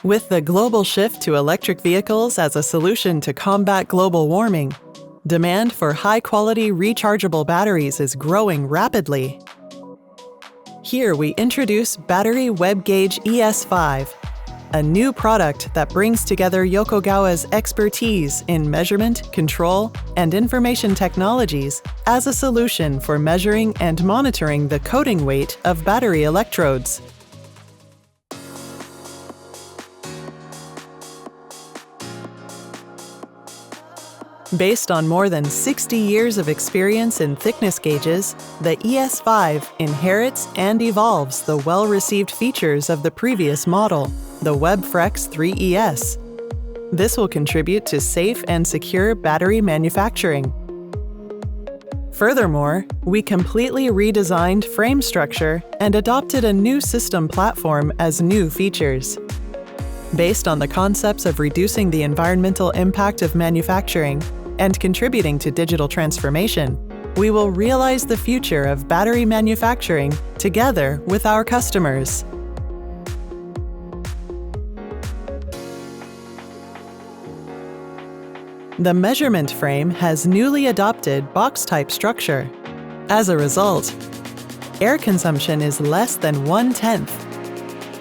With the global shift to electric vehicles as a solution to combat global warming, demand for high-quality rechargeable batteries is growing rapidly. Here we introduce Battery Web Gauge ES-5, a new product that brings together Yokogawa's expertise in measurement, control, and information technologies as a solution for measuring and monitoring the coating weight of battery electrodes. Based on more than 60 years of experience in thickness gauges, the ES-5 inherits and evolves the well-received features of the previous model, the WebFrex 3ES. This will contribute to safe and secure battery manufacturing. Furthermore, we completely redesigned frame structure and adopted a new system platform as new features. Based on the concepts of reducing the environmental impact of manufacturing and contributing to digital transformation, we will realize the future of battery manufacturing together with our customers. The measurement frame has newly adopted box-type structure. As a result, air consumption is less than 1/10.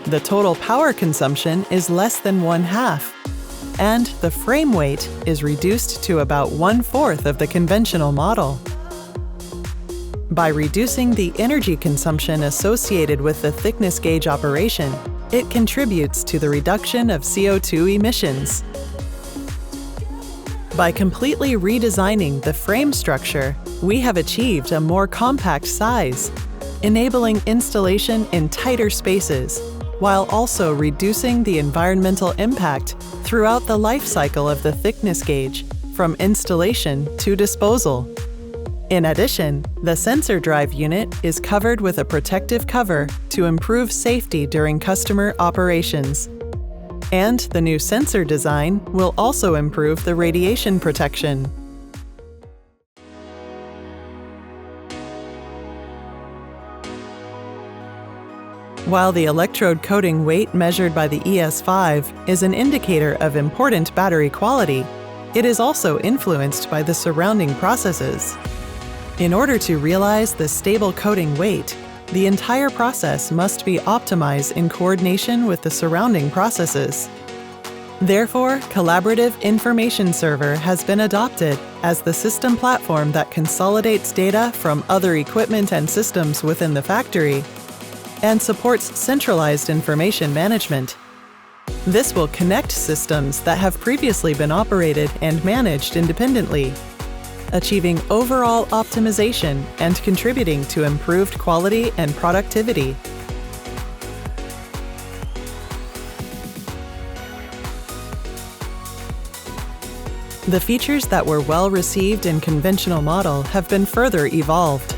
The total power consumption is less than 1/2. And the frame weight is reduced to about 1/4 of the conventional model. By reducing the energy consumption associated with the thickness gauge operation, it contributes to the reduction of CO2 emissions. By completely redesigning the frame structure, we have achieved a more compact size, enabling installation in tighter spaces, while also reducing the environmental impact throughout the life cycle of the thickness gauge, from installation to disposal. In addition, the sensor drive unit is covered with a protective cover to improve safety during customer operations. And the new sensor design will also improve the radiation protection. While the electrode coating weight measured by the ES-5 is an indicator of important battery quality, it is also influenced by the surrounding processes. In order to realize the stable coating weight, the entire process must be optimized in coordination with the surrounding processes. Therefore, Collaborative Information Server has been adopted as the system platform that consolidates data from other equipment and systems within the factory and supports centralized information management. This will connect systems that have previously been operated and managed independently, achieving overall optimization and contributing to improved quality and productivity. The features that were well received in conventional model have been further evolved.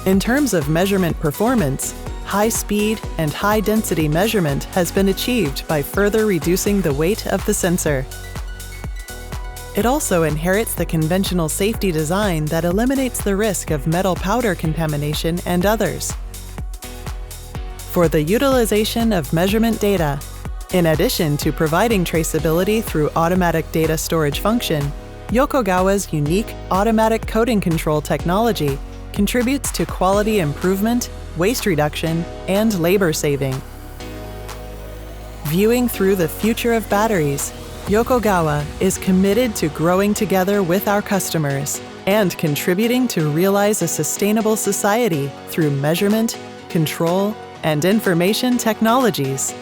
In terms of measurement performance, high-speed and high-density measurement has been achieved by further reducing the weight of the sensor. It also inherits the conventional safety design that eliminates the risk of metal powder contamination and others. For the utilization of measurement data, in addition to providing traceability through automatic data storage function, Yokogawa's unique automatic coating control technology contributes to quality improvement, waste reduction, and labor saving. Viewing through the future of batteries, Yokogawa is committed to growing together with our customers and contributing to realize a sustainable society through measurement, control, and information technologies.